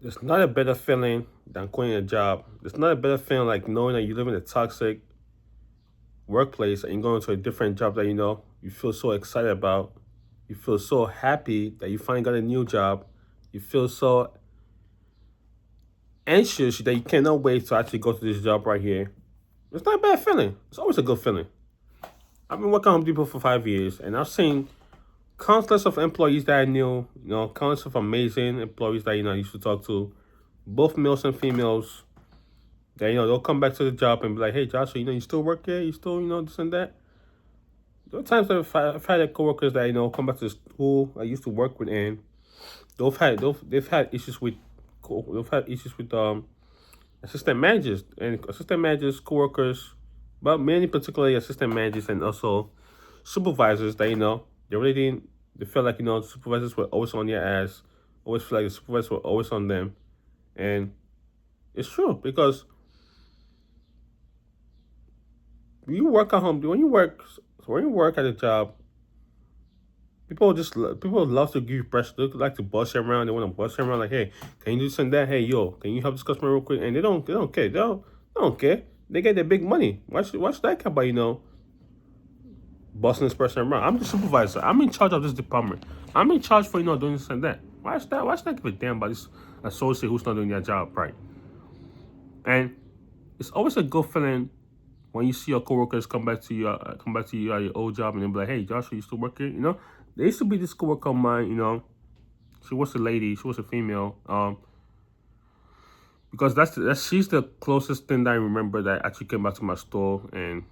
There's not a better feeling than quitting a job. There's not a better feeling like knowing that you live in a toxic workplace and you're going to a different job that you feel so excited about. You feel so happy that you finally got a new job. You feel so anxious that you cannot wait to actually go to this job right here. It's not a bad feeling. It's always a good feeling. I've been working at Home Depot for 5 years and I've seen countless of employees that I knew, countless of amazing employees that I used to talk to, both males and females, that they'll come back to the job and be like, "Hey, Joshua, you still work here? You still this and that." There are times that I've had coworkers that come back to the school I used to work with, and they've had issues with assistant managers and assistant managers, coworkers, but mainly particularly assistant managers and also supervisors that they really didn't. They felt like the supervisors were always on their ass, always feel like the supervisors were always on them, and it's true because you work at home. When you work at a job, people love to give you pressure. They like to bust you around. They want to bust you around like, "Hey, can you do this and that? Hey, yo, can you help this customer real quick?" And they don't care. They don't care. They get their big money. Why should I care about bossing this person around? I'm the supervisor. I'm in charge of this department. I'm in charge for doing this and that. Why should I give a damn about this associate who's not doing their job right? And it's always a good feeling when you see your coworkers come back to you at your old job and they be like, "Hey, Joshua, you still work here?" There used to be this coworker of mine. She was a lady. She was a female. Because she's the closest thing that I remember that actually came back to my store, and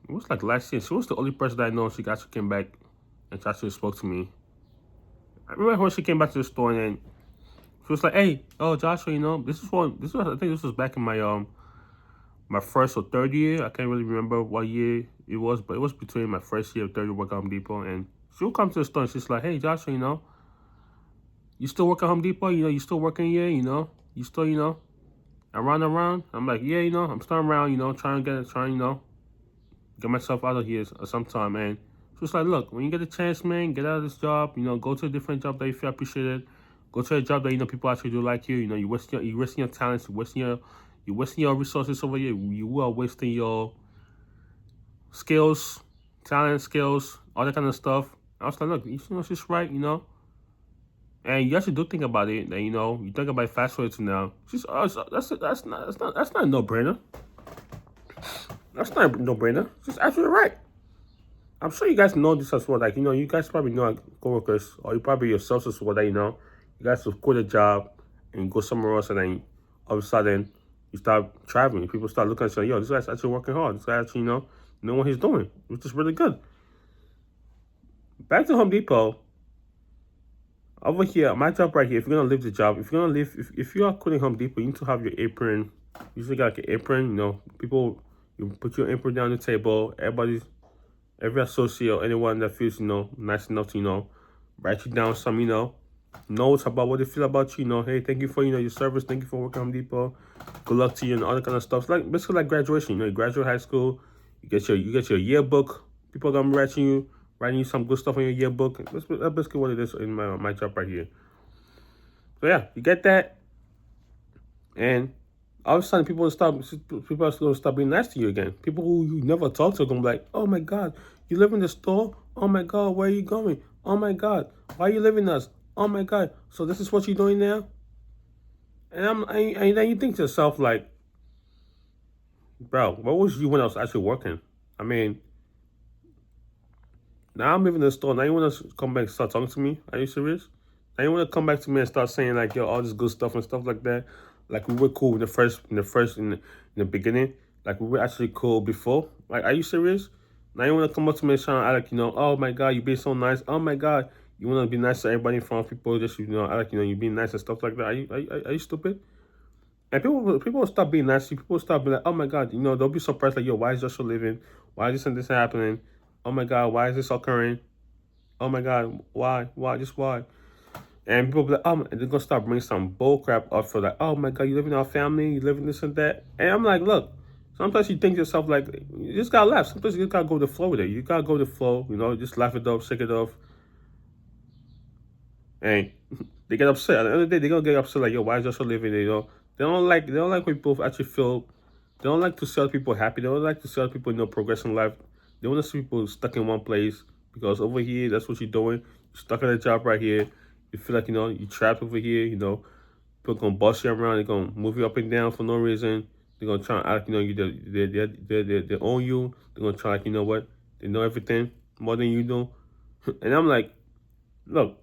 it was like last year. She was the only person that I know she actually came back and she actually spoke to me. I remember when she came back to the store and she was like, "Hey, oh Joshua, I think this was back in my first or third year. I can't really remember what year it was, but it was between my first year and third year work at Home Depot." And she'll come to the store and she's like, "Hey, Joshua, you still work at Home Depot? You still working here? You still, around?" I'm like, "Yeah, I'm still around, trying get myself out of here sometime." And she was like, "Look, when you get a chance, man, get out of this job, go to a different job that you feel appreciated. Go to a job that people actually do like you. You're wasting your talents, you're wasting your resources over here. You are wasting your skills, talent, skills, all that kind of stuff." I was like, "Look, she's right. And you actually do think about it, and you think about it fast forward to now. That's not a no brainer. That's not a no brainer. She's absolutely right. I'm sure you guys know this as well. Like, you guys probably know coworkers, or you probably yourselves as well, that you guys will quit a job and go somewhere else, and then all of a sudden you start traveling. People start looking at you, like, "Yo, this guy's actually working hard. This guy actually, know what he's doing," which is really good. Back to Home Depot. Over here, my job right here. If you're gonna leave the job, if you're gonna leave, if you are quitting Home Depot, you need to have your apron. You usually got like an apron. People, you put your apron down the table. Every associate or anyone that feels nice enough to write you down some notes about what they feel about you. Hey, thank you for your service. Thank you for working at Home Depot. Good luck to you and all that kind of stuff. It's like basically like graduation. You graduate high school. You get your yearbook. People are gonna be writing you some good stuff on your yearbook. That's basically what it is in my job right here. So yeah, you get that, and all of a sudden people are going to start being nice to you again. People who you never talked to are going to be like, "Oh my God, you live in the store? Oh my God, where are you going? Oh my God, why are you leaving us? Oh my God, so this is what you're doing now?" And then you think to yourself like, "Bro, where was you when I was actually working? I mean, now I'm leaving the store. Now you want to come back and start talking to me? Are you serious? Now you want to come back to me and start saying like, yo, all this good stuff and stuff like that. Like we were cool in the beginning. Like we were actually cool before. Like, are you serious? Now you want to come up to me and try to act like, oh my God, you being so nice. Oh my God, you want to be nice to everybody in front of people. Just act like you being nice and stuff like that. Are you stupid? And people will stop being nice. People will stop being like, "Oh my God," they'll be surprised like, "Yo, why is Joshua living? Why is this and this happening? Oh my God, why is this occurring? Oh my God, why, just why?" And people be like, and they're gonna start bringing some bull crap up for like, "Oh my God, you live in our family, you live in this and that." And I'm like, look, sometimes you think to yourself like, you just gotta laugh. Sometimes you just gotta go with the flow with it. You gotta go with the flow, just laugh it off, shake it off. and they get upset. At the end of the day, they're gonna get upset like, yo, why is Joshua leaving? You know, they don't like when people actually feel. They don't like to see other people happy. They don't like to see other people, progress in life. They want to see people stuck in one place because over here, that's what you're doing. You're stuck at a job right here. You feel like you're trapped over here. People gonna bust you around. They're gonna move you up and down for no reason. They're gonna try to act, they own you. They're gonna try like, what? They know everything more than you do. And I'm like, look,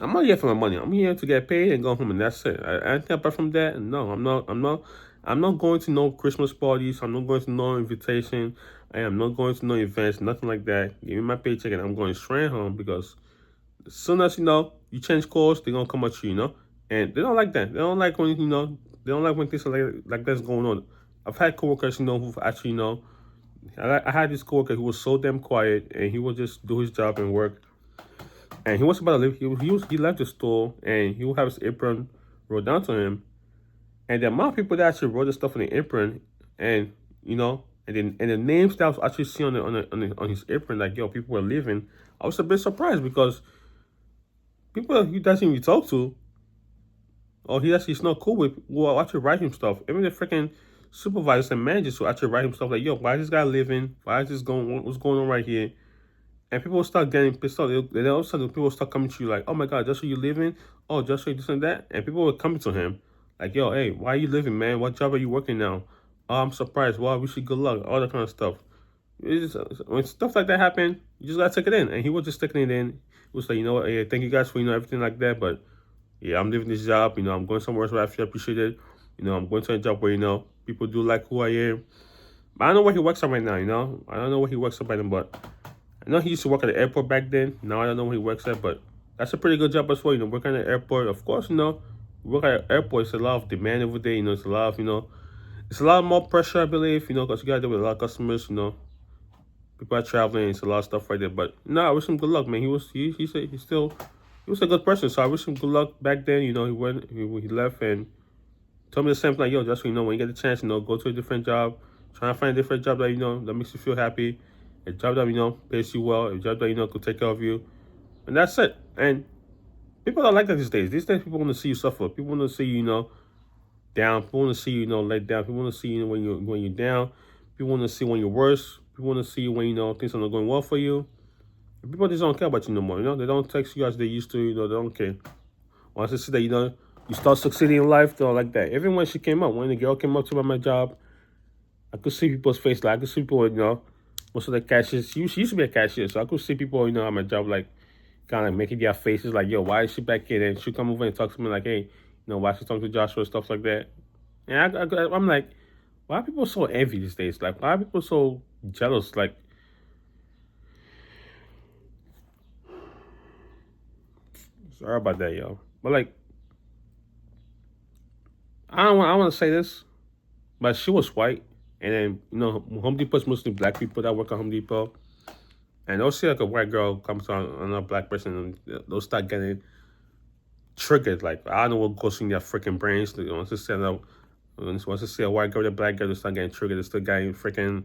I'm not here for my money. I'm here to get paid and go home, and that's it. Anything apart from that, no, I'm not. I'm not going to no Christmas parties. I'm not going to no invitation. I am not going to no events. Nothing like that. Give me my paycheck, and I'm going straight home because as soon as you change course, they're gonna come at you. And they don't like that. They don't like when They don't like when things like that's going on. I've had coworkers who've actually I had this coworker who was so damn quiet, and he would just do his job and work, and he was about to leave. He left the store, and he would have his apron rolled down to him. And the amount of people that actually wrote the stuff on the apron, and and the names that I was actually seeing on his apron, like, yo, people were leaving. I was a bit surprised because people he doesn't even talk to, or he's not cool with, will actually write him stuff. Even the freaking supervisors and managers who actually write him stuff like, yo, why is this guy leaving? Why is this going on? What's going on right here? And people start getting pissed off. Then all of a sudden, people start coming to you like, "Oh my God, Joshua, you leaving? Oh, Joshua, this and that." And people were coming to him like, "Yo, hey, why are you leaving, man? What job are you working now? Oh, I'm surprised. Well, I wish you good luck." All that kind of stuff. When stuff like that happen, you just gotta take it in. And he was just taking it in. He was like, "You know what? Hey, thank you guys for everything like that, but yeah, I'm leaving this job. I'm going somewhere else where I feel appreciated. I'm going to a job where people do like who I am." But I don't know where he works at right now. I don't know where he works at right now, but I know he used to work at the airport back then. Now I don't know where he works at, but that's a pretty good job as well. Working at the airport. Of course, work at the airport. It's a lot of demand over there. It's a lot of it's a lot more pressure, I believe. Because you got to deal with a lot of customers. People are traveling. It's a lot of stuff right there. But no, I wish him good luck, man. He was a good person. So I wish him good luck back then. He left and told me the same thing. Like, yo, just when you get the chance, go to a different job. Try to find a different job that that makes you feel happy. A job that pays you well. A job that could take care of you, and that's it. And people don't like that these days. These days, people want to see you suffer. People want to see you, down. People want to see you, let down. People want to see you when you're down. People want to see when you're worse. People want to see you when things are not going well for you. And people just don't care about you no more. They don't text you as they used to. They don't care. Once they see that you start succeeding in life, they're like that. Even when she came up, when the girl came up to my job, I could see people's face. Like I could see people, most of the cashiers. She used to be a cashier, so I could see people, at my job, like kind of making their faces, like, "Yo, why is she back here?" And she come over and talk to me like, "Hey, why she talking to Joshua," stuff like that. And I'm like, why are people so envy these days? Like, why are people so jealous? Like, sorry about that, yo. But like, I want to say this, but she was white, and then Home Depot's mostly black people that work at Home Depot. And they'll see like a white girl comes on a black person, and they'll start getting triggered. Like, I don't know what goes in their freaking brains. Once they see a white girl, a black girl, they start getting triggered. They start getting freaking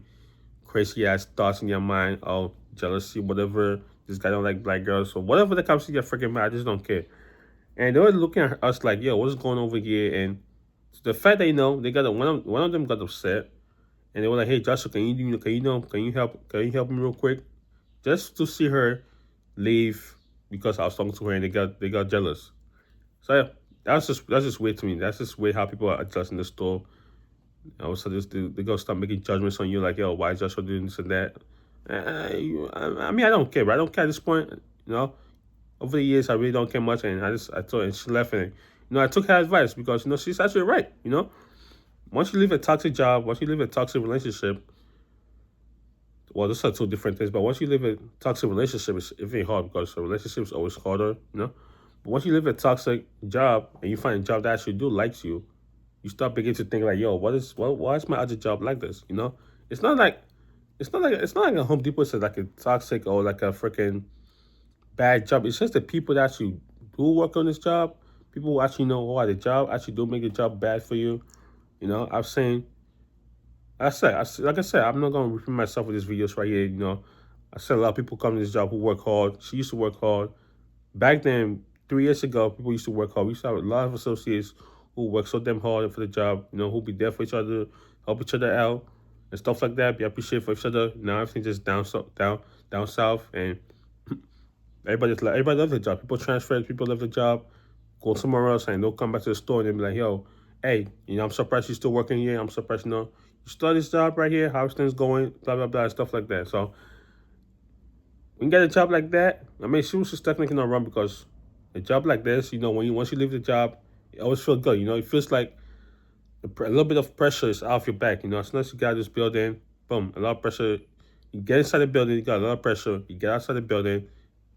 crazy ass thoughts in your mind. Oh, jealousy, whatever. This guy don't like black girls, so whatever that comes to your freaking mind, I just don't care. And they were looking at us like, "Yo, what's going on over here?" And the fact that they got one of them got upset, and they were like, "Hey, Joshua, can you help me real quick?" Just to see her leave because I was talking to her, and they got jealous. So yeah, that's just weird to me. That's just weird how people are adjusting the store. So they go start making judgments on you like, "Yo, why is Joshua doing this and that?" I mean, I don't care, but I don't care at this point. Over the years, I really don't care much, and I told her, and she left, and I took her advice because she's actually right. Once you leave a toxic job, once you leave a toxic relationship, well, those are two different things. But once you live a toxic relationship, it's very hard because a relationship is always harder. But once you live a toxic job and you find a job that actually do likes you, you start beginning to think like, "Yo, why is my other job like this?" It's not like it's not like a Home Depot is like a toxic or like a freaking bad job. It's just the people that actually do work on this job, people who actually know why the job actually do make the job bad for you. I've seen like I said, I'm not gonna repeat myself with these videos right here. I said a lot of people come to this job who work hard. She used to work hard. Back then, 3 years ago, people used to work hard. We used to have a lot of associates who work so damn hard for the job, who be there for each other, help each other out, and stuff like that, be appreciative for each other. Now everything just down south, and everybody loves the job. People transfer, people love the job, go somewhere else, and they'll come back to the store and they'll be like, yo, hey, I'm surprised you're still working here. I'm surprised, you start this job right here, how's things going, blah, blah, blah, stuff like that. So when you get a job like that, I mean, she was just technically not wrong because a job like this, once you leave the job, it always feels good. It feels like a little bit of pressure is off your back. As soon as you got this building, boom, a lot of pressure. You get inside the building, you got a lot of pressure. You get outside the building,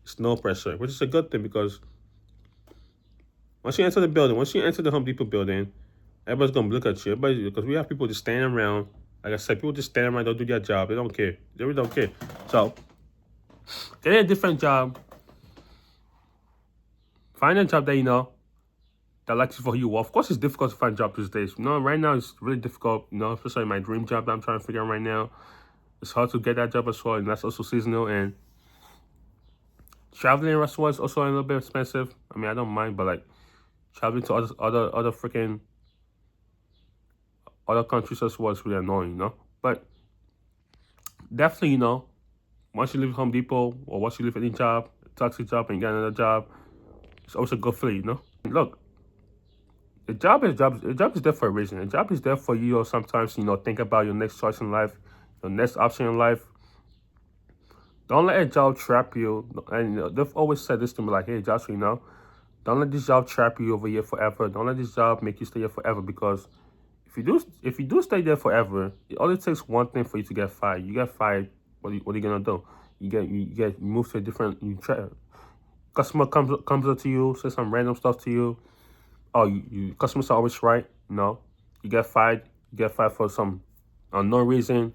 it's no pressure, which is a good thing because once you enter the building, once you enter the Home Depot building, everybody's gonna look at you. Because we have people just standing around. Like I said, people just standing around, don't do their job. They don't care. They really don't care. So, get a different job. Find a job that that likes you for who you are. Of course, it's difficult to find a job these days. Right now it's really difficult. Especially my dream job that I'm trying to figure out right now. It's hard to get that job as well, and that's also seasonal. And traveling as well is also a little bit expensive. I mean, I don't mind, but like traveling to other freaking other countries as well is really annoying, But definitely, once you leave Home Depot or once you leave any job, taxi job, and you get another job, it's also good for you, Look, the job is there for a reason. The job is there for you. Sometimes think about your next choice in life, your next option in life. Don't let a job trap you. And they've always said this to me, like, hey, Joshua, don't let this job trap you over here forever. Don't let this job make you stay here forever because if you do stay there forever, it only takes one thing for you to get fired. You get fired, what are you gonna do? You get moved to a different. Customer comes up to you, says some random stuff to you. Oh, customers are always right. No, you get fired. You get fired for some unknown reason.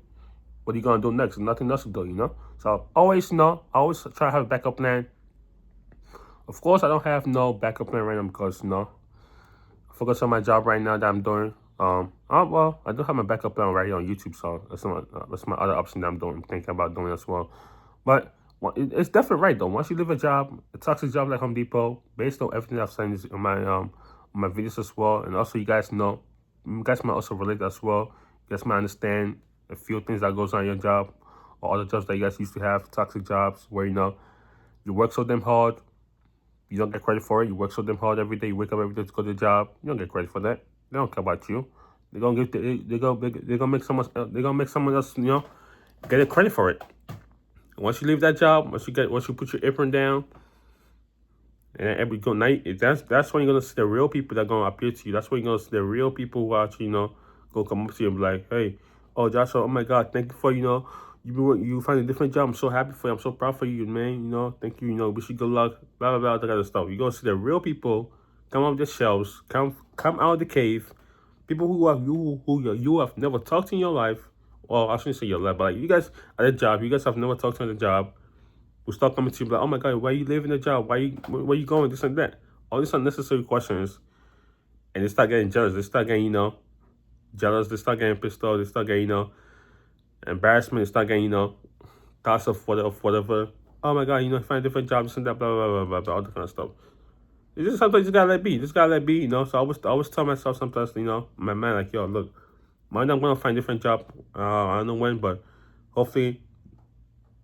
What are you gonna do next? Nothing else to do, So always, I always try to have a backup plan. Of course, I don't have no backup plan right now because I focus on my job right now that I'm doing. Well, I do have my backup plan right here on YouTube, so that's my other option that I'm thinking about doing as well. But it's definitely right though. Once you leave a job, a toxic job like Home Depot, based on everything I've said in my videos as well, and also you guys might also relate as well. You guys might understand a few things that goes on in your job or other jobs that you guys used to have, toxic jobs where you work so damn hard, you don't get credit for it. You work so damn hard every day. You wake up every day to go to the job. You don't get credit for that. They don't care about you. They're gonna make someone else get a credit for it. And once you leave that job, once you put your apron down, and every good night, that's when you're gonna see the real people that are gonna appear to you. That's when you're gonna see the real people who actually go come up to you and be like, hey, oh Joshua, oh my God, thank you for you find a different job. I'm so happy for you. I'm so proud for you, man. Thank you. Wish you good luck. Blah blah blah. That kind of stuff. You're gonna see the real people come off the shelves, come out of the cave. People who you have never talked to in your life. Well, I shouldn't say your life, but like you guys at a job, you guys have never talked to at a job. Will start coming to you like, oh my God, why are you leaving the job? Where are you going? This and that. All these unnecessary questions, and they start getting jealous. They start getting jealous. They start getting pissed off. They start getting embarrassment. They start getting thoughts of whatever. Oh my God, find a different job. This and that. Blah blah blah blah blah. All that kind of stuff. It's just sometimes you just gotta let be. Just gotta let be. So I always tell myself sometimes, my man, like, yo, look, mind I'm gonna find a different job. I don't know when, but hopefully.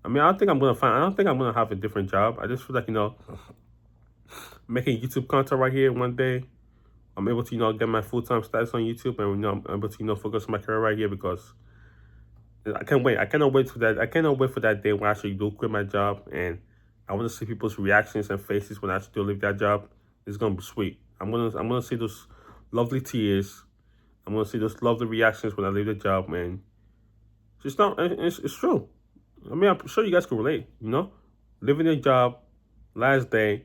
I mean, I don't think I'm gonna have a different job. I just feel like making YouTube content right here one day, I'm able to get my full-time status on YouTube, and I'm able to focus on my career right here because I can't wait. I cannot wait for that. I cannot wait for that day when I actually do quit my job, and I want to see people's reactions and faces when I actually do leave that job. It's gonna be sweet. I'm gonna see those lovely tears. I'm gonna see those lovely reactions when I leave the job, man. It's true. I mean, I'm sure you guys can relate. Leaving your job, last day,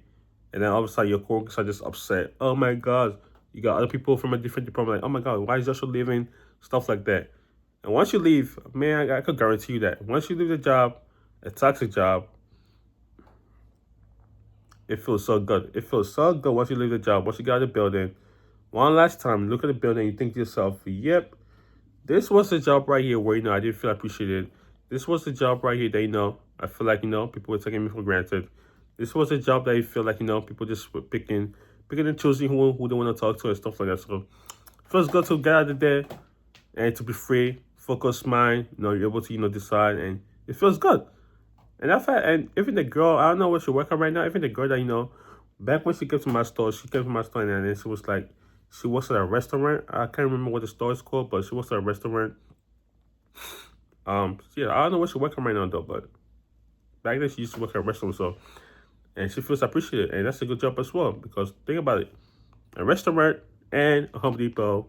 and then all of a sudden your coworkers are just upset. Oh my God, you got other people from a different department like, oh my God, why is Joshua leaving? Stuff like that. And once you leave, man, I could guarantee you that once you leave the job, a toxic job, it feels so good. It feels so good once you leave the job, once you get out of the building. One last time, look at the building, you think to yourself, yep, this was the job right here where, I didn't feel appreciated. This was the job right here that, I feel like, people were taking me for granted. this was a job that you feel like, you know, people just were picking and choosing who they want to talk to and stuff like that. So it feels good to get out of there and to be free, focused mind, you know, you're able to, you know, decide, and it feels good. And I fact, and even the girl, I don't know where she's working right now, even the girl that, you know, back when she came to my store, and then she was like, she works at a restaurant. I can't remember what the store is called, but she works at a restaurant. Yeah, I don't know where she's working right now though, but back then she used to work at a restaurant, so, and she feels appreciated, and that's a good job as well, because think about it, a restaurant and a Home Depot,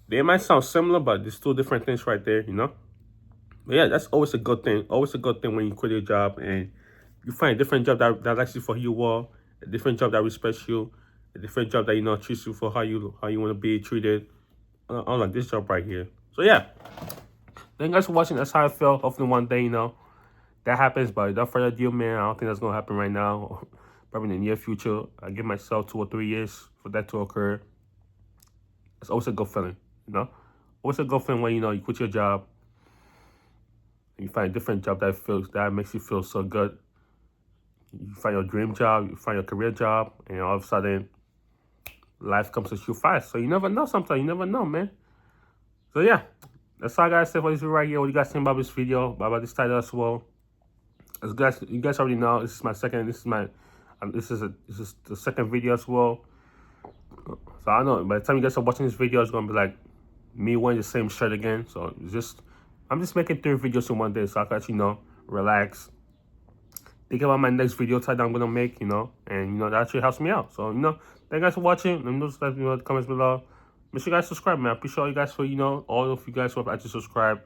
they might sound similar, but there's two different things right there, you know? But yeah, that's always a good thing. Always a good thing when you quit your job and you find a different job that likes you for who you are, a different job that respects you, a different job that, you know, treats you for how you want to be treated, unlike this job right here. So yeah, thank you guys for watching. That's how I feel. Hopefully one day, you know, that happens, but without further ado, man, I don't think that's gonna happen right now. Probably in the near future. I give myself 2 or 3 years for that to occur. It's always a good feeling, you know. Always a good feeling when, you know, you quit your job, you find a different job that makes you feel so good. You find your dream job, you find your career job, and all of a sudden, life comes at you fast. So you never know sometimes. You never know, man. So yeah, that's all I gotta say for this video right here. What you guys think about this video, about this title as well? As you guys already know, this is the second video as well. So I know by the time you guys are watching this video, it's gonna be like me wearing the same shirt again. So I'm just making 3 videos in one day, so I can actually, you know, relax, think about my next video title I'm gonna make, you know, and you know that actually helps me out. So, you know, thank you guys for watching. Let me know in the comments below. Make sure you guys subscribe, man. I appreciate all you guys for, you know, all of you guys who have actually subscribed.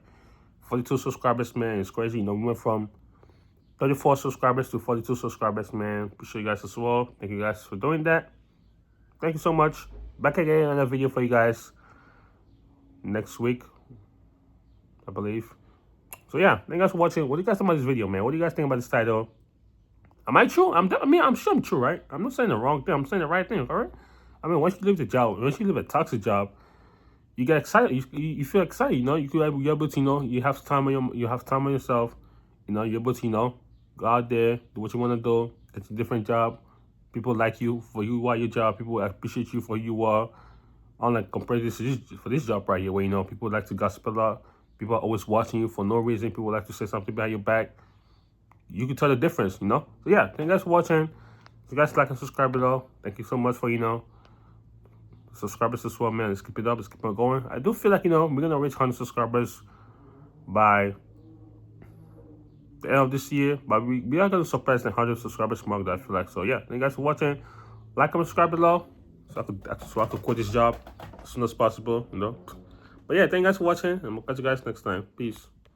42 subscribers, man. It's crazy. You know, we went from 34 subscribers to 42 subscribers, man. Appreciate you guys as well. Thank you guys for doing that. Thank you so much. Back again in another video for you guys next week, I believe. So yeah, thank you guys for watching. What do you guys think about this video, man? What do you guys think about this title? Am I true? I'm sure I'm true, right? I'm not saying the wrong thing. I'm saying the right thing, all right? I mean, once you leave the job, once you leave a toxic job, you get excited. You feel excited, you know. You're able to, you know, you have time on yourself. You know, you're able to, you know, go out there, do what you want to do. It's a different job. People like you for who you are, your job. People appreciate you for who you are. Unlike compared to this job right here, where, you know, people like to gossip a lot. People are always watching you for no reason. People like to say something behind your back. You can tell the difference, you know. So yeah, thank you guys for watching. If you guys like and subscribe below, thank you so much for, you know, subscribers as well, man. Let's keep it up. Let's keep on going. I do feel like, you know, we're gonna reach 100 subscribers by the end of this year, but we are gonna surpass the 100 subscribers mark. That I feel like. So yeah, thank you guys for watching. Like and subscribe below, so I could quit this job as soon as possible, you know. But yeah, thank you guys for watching, and we'll catch you guys next time. Peace.